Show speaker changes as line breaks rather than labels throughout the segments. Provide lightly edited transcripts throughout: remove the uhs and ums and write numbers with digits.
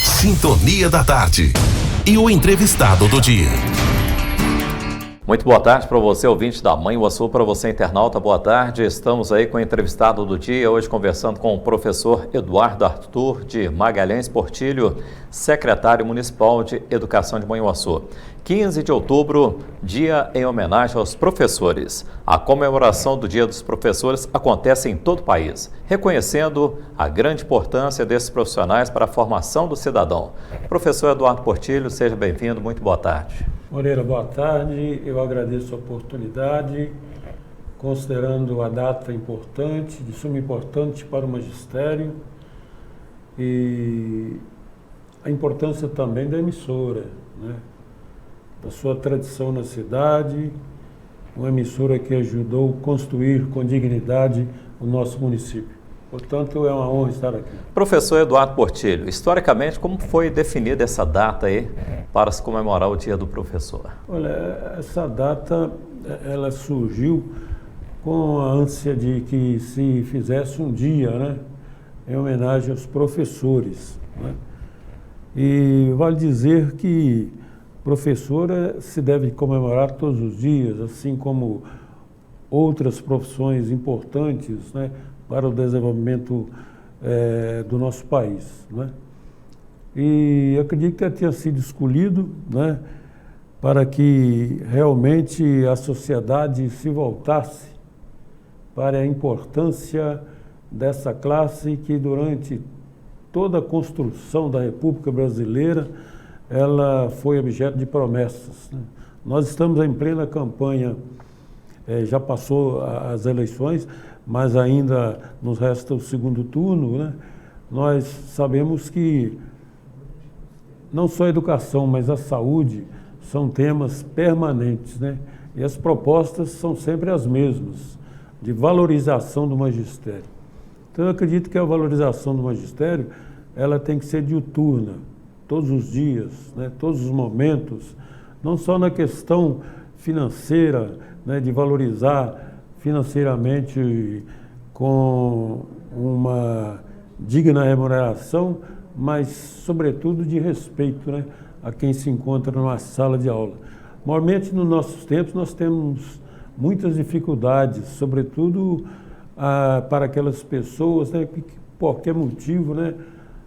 Sintonia da Tarde. E o entrevistado do dia.
Muito boa tarde para você, ouvinte da Manhuaçu, para você, internauta, boa tarde. Estamos aí com o entrevistado do dia, hoje conversando com o professor Eduardo Arthur de Magalhães Portillo, secretário municipal de Educação de Manhuaçu. 15 de outubro, dia em homenagem aos professores. A comemoração do Dia dos Professores acontece em todo o país, reconhecendo a grande importância desses profissionais para a formação do cidadão. Professor Eduardo Portillo, seja bem-vindo, muito boa tarde.
Moreira, boa tarde. Eu agradeço a oportunidade, considerando a data importante, de suma importância para o magistério e a importância também da emissora, né? Da sua tradição na cidade, uma emissora que ajudou a construir com dignidade o nosso município. Portanto, é uma honra estar aqui.
Professor Eduardo Portillo, historicamente, como foi definida essa data aí para se comemorar o Dia do Professor?
Olha, essa data, ela surgiu com a ânsia de que se fizesse um dia, né, em homenagem aos professores, né? E vale dizer que professor se deve comemorar todos os dias, assim como outras profissões importantes, né, para o desenvolvimento do nosso país, né? E acredito que tenha sido escolhido, né, para que realmente a sociedade se voltasse para a importância dessa classe que durante toda a construção da República Brasileira ela foi objeto de promessas, né? Nós estamos em plena campanha, já passou as eleições, mas ainda nos resta o segundo turno, né? Nós sabemos que não só a educação, mas a saúde são temas permanentes, né? E as propostas são sempre as mesmas, de valorização do magistério. Então eu acredito que a valorização do magistério, ela tem que ser diuturna, todos os dias, né? Todos os momentos, não só na questão financeira, né? De valorizar financeiramente com uma digna remuneração, mas, sobretudo, de respeito, né, a quem se encontra numa sala de aula. Normalmente, nos nossos tempos, nós temos muitas dificuldades, sobretudo para aquelas pessoas, né, que, por qualquer motivo, né,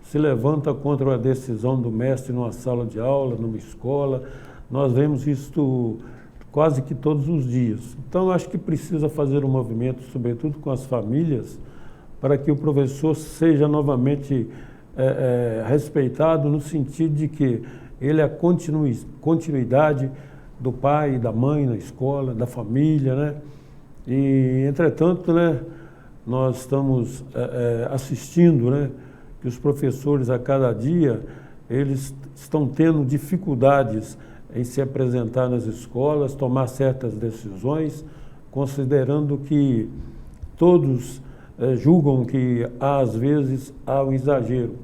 se levanta contra a decisão do mestre numa sala de aula, numa escola. Nós vemos isso quase que todos os dias. Então, acho que precisa fazer um movimento, sobretudo com as famílias, para que o professor seja novamente respeitado no sentido de que ele é a continuidade do pai e da mãe na escola, da família, né? E, entretanto, né, nós estamos assistindo, né, que os professores a cada dia eles estão tendo dificuldades em se apresentar nas escolas, tomar certas decisões, considerando que todos julgam que às vezes há um exagero.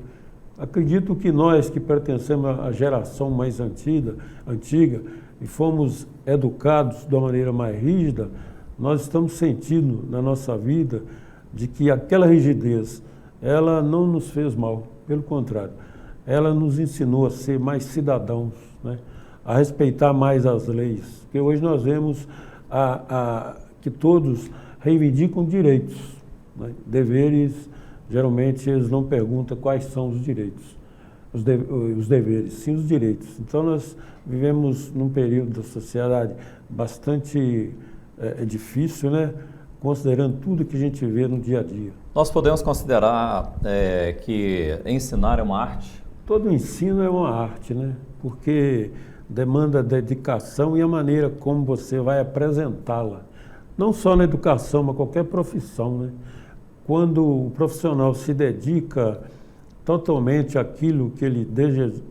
Acredito que nós que pertencemos à geração mais antiga e fomos educados de uma maneira mais rígida, nós estamos sentindo na nossa vida de que aquela rigidez, ela não nos fez mal, pelo contrário, ela nos ensinou a ser mais cidadãos, né? A respeitar mais as leis, porque hoje nós vemos que todos reivindicam direitos, né? Deveres, geralmente eles não perguntam quais são os direitos, os deveres, sim os direitos. Então nós vivemos num período da sociedade bastante difícil, né? Considerando tudo que a gente vê no dia a dia.
Nós podemos considerar que ensinar é uma arte?
Todo ensino é uma arte, né? Porque demanda dedicação e a maneira como você vai apresentá-la. Não só na educação, mas qualquer profissão, né? Quando o profissional se dedica totalmente àquilo que ele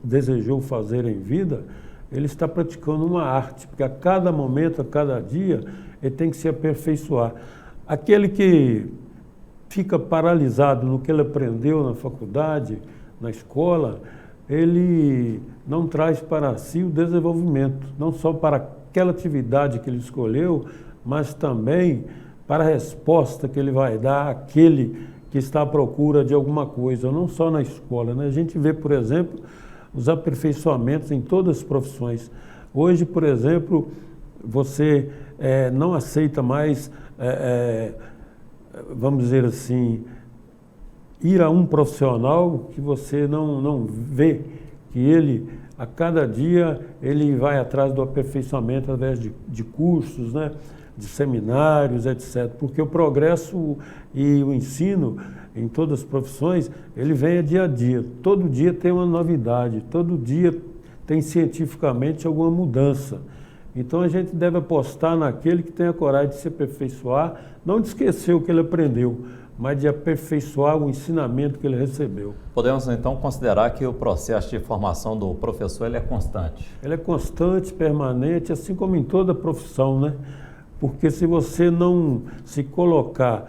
desejou fazer em vida, ele está praticando uma arte, porque a cada momento, a cada dia, ele tem que se aperfeiçoar. Aquele que fica paralisado no que ele aprendeu na faculdade, na escola, ele não traz para si o desenvolvimento, não só para aquela atividade que ele escolheu, mas também para a resposta que ele vai dar àquele que está à procura de alguma coisa, não só na escola, né? A gente vê, por exemplo, os aperfeiçoamentos em todas as profissões. Hoje, por exemplo, você não aceita mais, vamos dizer assim, ir a um profissional que você não vê que ele, a cada dia, ele vai atrás do aperfeiçoamento através de cursos, né, de seminários, etc. Porque o progresso e o ensino em todas as profissões, ele vem dia a dia. Todo dia tem uma novidade, todo dia tem cientificamente alguma mudança. Então a gente deve apostar naquele que tem a coragem de se aperfeiçoar, não de esquecer o que ele aprendeu, mas de aperfeiçoar o ensinamento que ele recebeu.
Podemos então considerar que o processo de formação do professor ele é constante?
Ele é constante, permanente, assim como em toda profissão, né? Porque se você não se colocar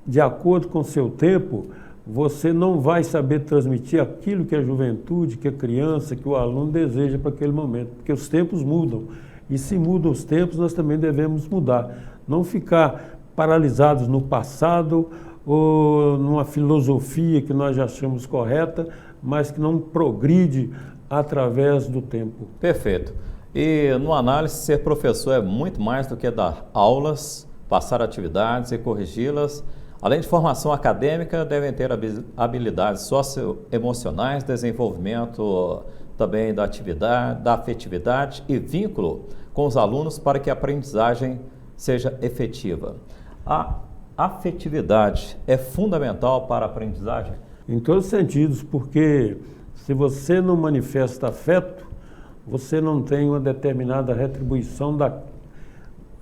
de acordo com o seu tempo, você não vai saber transmitir aquilo que a juventude, que a criança, que o aluno deseja para aquele momento, porque os tempos mudam. E se mudam os tempos, nós também devemos mudar. Não ficar paralisados no passado ou numa filosofia que nós já achamos correta, mas que não progride através do tempo.
Perfeito. E no análise, ser professor é muito mais do que dar aulas, passar atividades e corrigi-las. Além de formação acadêmica, devem ter habilidades socioemocionais, desenvolvimento também da atividade, da afetividade e vínculo com os alunos para que a aprendizagem seja efetiva. A afetividade é fundamental para a aprendizagem?
Em todos os sentidos, porque se você não manifesta afeto, você não tem uma determinada retribuição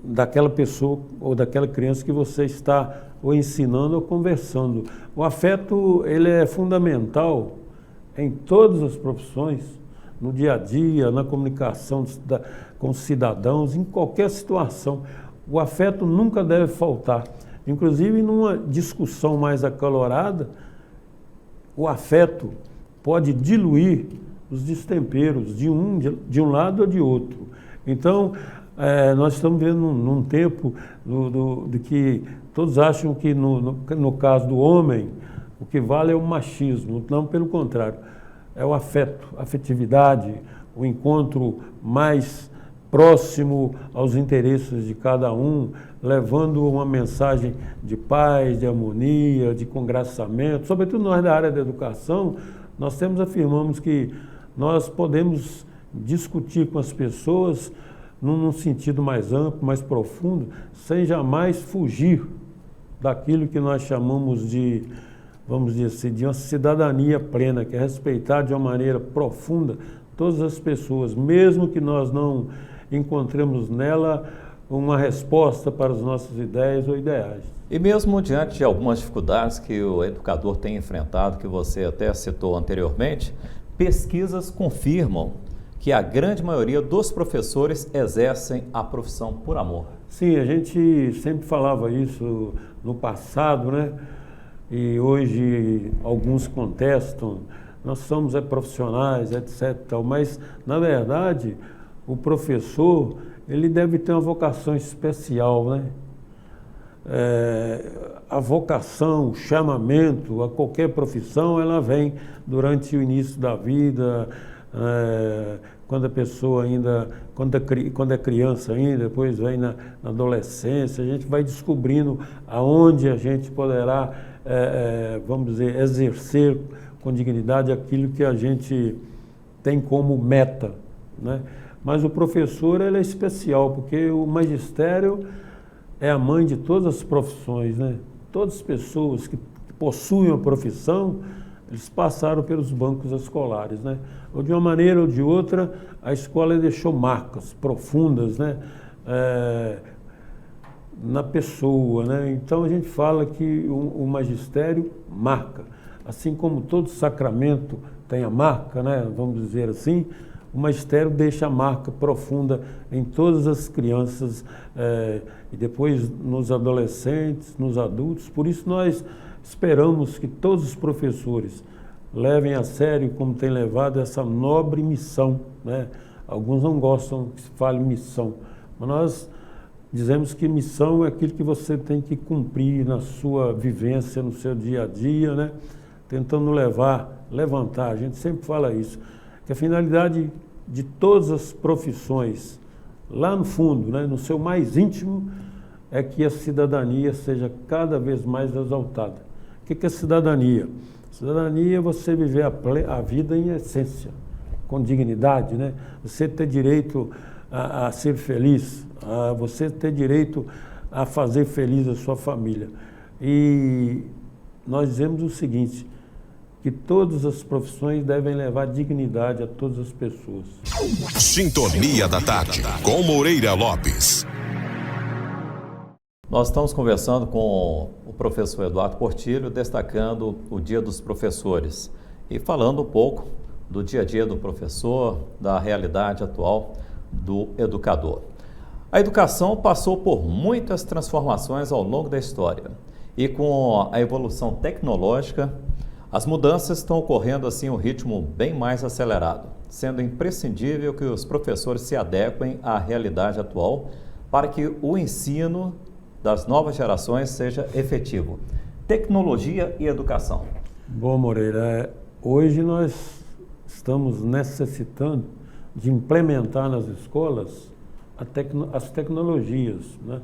daquela pessoa ou daquela criança que você está ou ensinando ou conversando. O afeto, ele é fundamental em todas as profissões, no dia a dia, na comunicação com os cidadãos, em qualquer situação. O afeto nunca deve faltar. Inclusive, numa discussão mais acalorada, o afeto pode diluir os destemperos de um lado ou de outro. Então, nós estamos vendo num tempo de que todos acham que, no caso do homem, o que vale é o machismo. Não, pelo contrário, é o afeto, a afetividade, o encontro mais próximo aos interesses de cada um, levando uma mensagem de paz, de harmonia, de congraçamento. Sobretudo nós da área da educação, nós afirmamos que nós podemos discutir com as pessoas num sentido mais amplo, mais profundo, sem jamais fugir daquilo que nós chamamos de, vamos dizer assim, de uma cidadania plena, que é respeitar de uma maneira profunda todas as pessoas, mesmo que nós não encontremos nela uma resposta para as nossas ideias ou ideais.
E mesmo diante de algumas dificuldades que o educador tem enfrentado, que você até citou anteriormente, pesquisas confirmam que a grande maioria dos professores exercem a profissão por amor.
Sim, a gente sempre falava isso no passado, né? E hoje alguns contestam, nós somos profissionais, etc. Mas, na verdade, o professor, ele deve ter uma vocação especial, né? A vocação, o chamamento a qualquer profissão, ela vem durante o início da vida, quando a pessoa ainda, quando é criança ainda, depois vem na adolescência, a gente vai descobrindo aonde a gente poderá, vamos dizer, exercer com dignidade aquilo que a gente tem como meta, né? Mas o professor, ele é especial, porque o magistério é a mãe de todas as profissões, né? Todas as pessoas que possuem uma profissão, eles passaram pelos bancos escolares, né? Ou de uma maneira ou de outra, a escola deixou marcas profundas, né? Na pessoa, né? Então a gente fala que o magistério marca, assim como todo sacramento tem a marca, né? Vamos dizer assim, o magistério deixa a marca profunda em todas as crianças e depois nos adolescentes, nos adultos. Por isso nós esperamos que todos os professores levem a sério, como tem levado, essa nobre missão, né? Alguns não gostam que se fale missão, mas nós dizemos que missão é aquilo que você tem que cumprir na sua vivência, no seu dia a dia, né? Tentando levantar, a gente sempre fala isso, que a finalidade de todas as profissões, lá no fundo, né, no seu mais íntimo, é que a cidadania seja cada vez mais exaltada. O que é cidadania? Cidadania é você viver a vida em essência, com dignidade, né? Você ter direito a ser feliz, a você ter direito a fazer feliz a sua família. E nós dizemos o seguinte, que todas as profissões devem levar dignidade a todas as pessoas.
Sintonia da Tarde, com Moreira Lopes.
Nós estamos conversando com o professor Eduardo Portillo, destacando o Dia dos Professores e falando um pouco do dia a dia do professor, da realidade atual do educador. A educação passou por muitas transformações ao longo da história e com a evolução tecnológica, as mudanças estão ocorrendo assim em um ritmo bem mais acelerado, sendo imprescindível que os professores se adequem à realidade atual para que o ensino das novas gerações seja efetivo. Tecnologia e educação.
Bom, Moreira, hoje nós estamos necessitando de implementar nas escolas as tecnologias, né?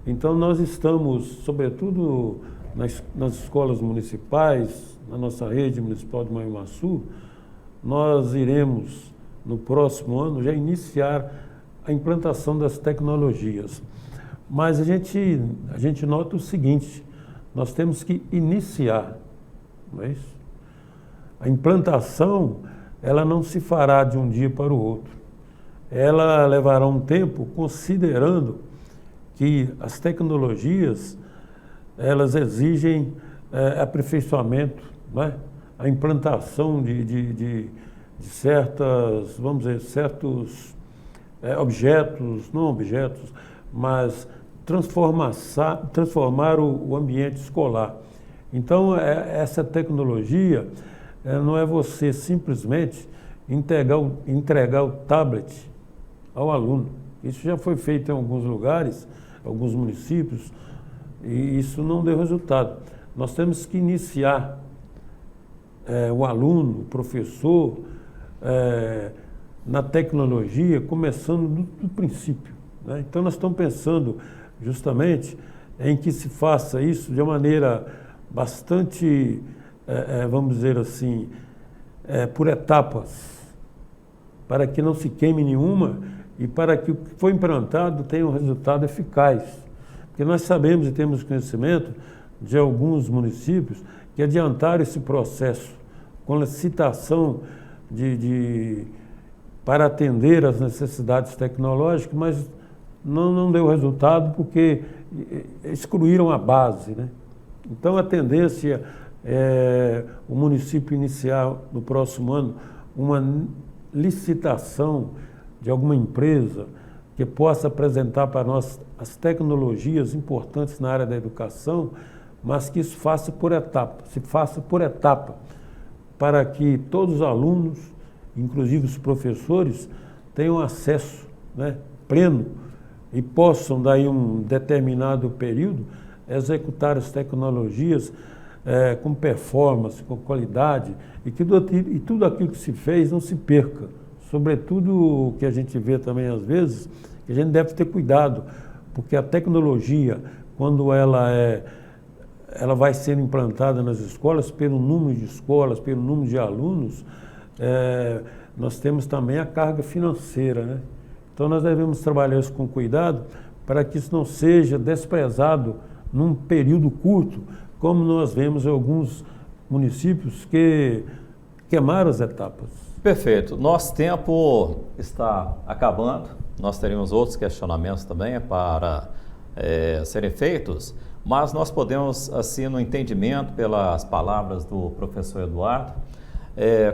Então nós estamos, sobretudo nas escolas municipais, na nossa rede municipal de Manhuaçu, nós iremos no próximo ano já iniciar a implantação das tecnologias. Mas a gente nota o seguinte, nós temos que iniciar, não é isso? A implantação, ela não se fará de um dia para o outro. Ela levará um tempo considerando que as tecnologias, elas exigem aperfeiçoamento, né? A implantação de certas, vamos dizer, certos objetos, não objetos, mas transformar o ambiente escolar. Então, essa tecnologia não é você simplesmente entregar o tablet ao aluno. Isso já foi feito em alguns lugares, alguns municípios, e isso não deu resultado. Nós temos que iniciar o aluno, o professor, na tecnologia, começando do princípio, né? Então, nós estamos pensando justamente em que se faça isso de uma maneira bastante, vamos dizer assim, por etapas, para que não se queime nenhuma e para que o que foi implantado tenha um resultado eficaz. Porque nós sabemos e temos conhecimento de alguns municípios que adiantaram esse processo com licitação para atender às necessidades tecnológicas, mas não deu resultado porque excluíram a base, né? Então, a tendência é o município iniciar no próximo ano uma licitação de alguma empresa que possa apresentar para nós as tecnologias importantes na área da educação, mas que isso faça por etapa, para que todos os alunos, inclusive os professores, tenham acesso, né, pleno e possam, daí um determinado período, executar as tecnologias com performance, com qualidade, e tudo aquilo que se fez não se perca. Sobretudo o que a gente vê também às vezes, que a gente deve ter cuidado, porque a tecnologia, quando ela vai sendo implantada nas escolas, pelo número de escolas, pelo número de alunos, nós temos também a carga financeira, né? Então nós devemos trabalhar isso com cuidado para que isso não seja desprezado num período curto, como nós vemos em alguns municípios que queimaram as etapas.
Perfeito. Nosso tempo está acabando. Nós teríamos outros questionamentos também para serem feitos, mas nós podemos, assim, no entendimento, pelas palavras do professor Eduardo,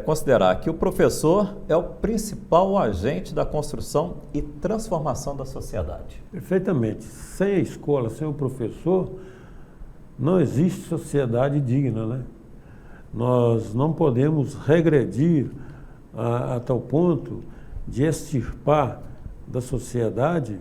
considerar que o professor é o principal agente da construção e transformação da sociedade.
Perfeitamente. Sem a escola, sem o professor, não existe sociedade digna, né? Nós não podemos regredir a tal ponto de extirpar da sociedade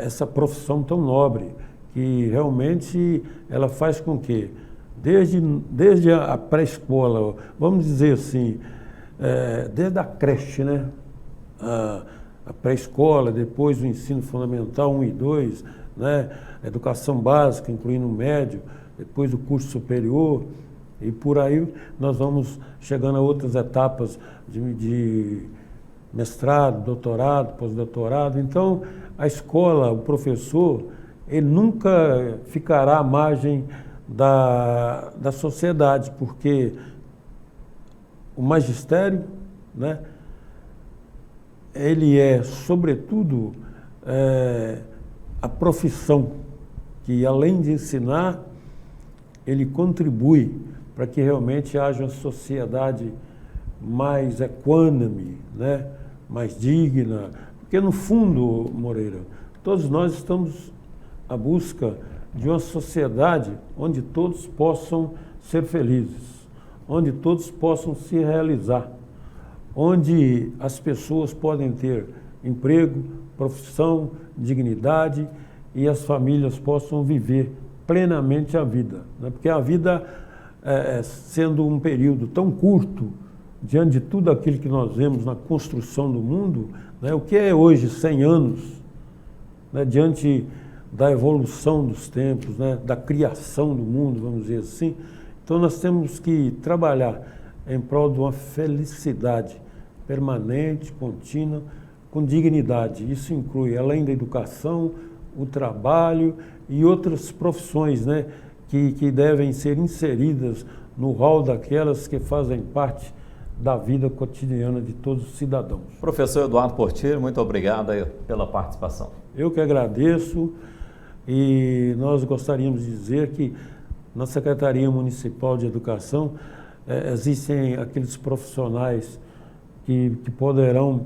essa profissão tão nobre, que realmente ela faz com que, desde a pré-escola, vamos dizer assim, desde a creche, né? A pré-escola, depois o ensino fundamental 1 e 2, né? A educação básica, incluindo o médio, depois o curso superior, e por aí nós vamos chegando a outras etapas de mestrado, doutorado, pós-doutorado. Então, a escola, o professor, ele nunca ficará à margem da sociedade, porque o magistério, né, ele é, sobretudo, a profissão que, além de ensinar, ele contribui para que realmente haja uma sociedade mais equânime, né, mais digna. Porque, no fundo, Moreira, todos nós estamos à busca de uma sociedade onde todos possam ser felizes, onde todos possam se realizar, onde as pessoas podem ter emprego, profissão, dignidade e as famílias possam viver plenamente a vida, né? Porque a vida, sendo um período tão curto, diante de tudo aquilo que nós vemos na construção do mundo, né? O que é hoje 100 anos, né? Diante da evolução dos tempos, né? Da criação do mundo, vamos dizer assim. Então nós temos que trabalhar em prol de uma felicidade permanente, contínua, com dignidade. Isso inclui, além da educação, o trabalho e outras profissões, né, que devem ser inseridas no rol daquelas que fazem parte da vida cotidiana de todos os cidadãos.
Professor Eduardo Portillo, muito obrigado aí pela participação.
Eu que agradeço, e nós gostaríamos de dizer que na Secretaria Municipal de Educação existem aqueles profissionais que poderão,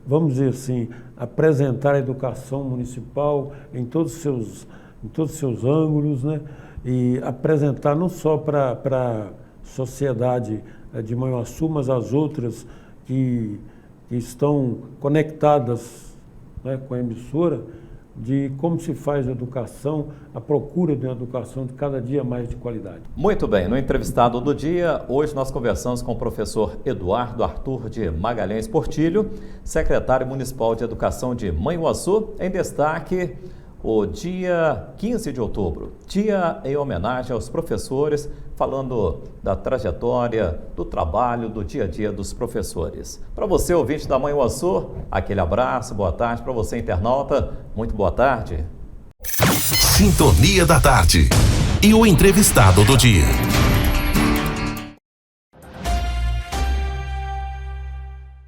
vamos dizer assim, apresentar a educação municipal em todos os seus ângulos, né? E apresentar não só para a sociedade de Manhuaçu, mas as outras que estão conectadas, né, com a emissora, de como se faz a educação, a procura de uma educação de cada dia mais de qualidade.
Muito bem, no entrevistado do dia, hoje nós conversamos com o professor Eduardo Arthur de Magalhães Portillo, secretário municipal de educação de Manhuaçu, em destaque o dia 15 de outubro, dia em homenagem aos professores, falando da trajetória, do trabalho, do dia a dia dos professores. Para você, ouvinte da Manhuaçu, aquele abraço, boa tarde. Para você, internauta, muito boa tarde.
Sintonia da Tarde. E o entrevistado do dia.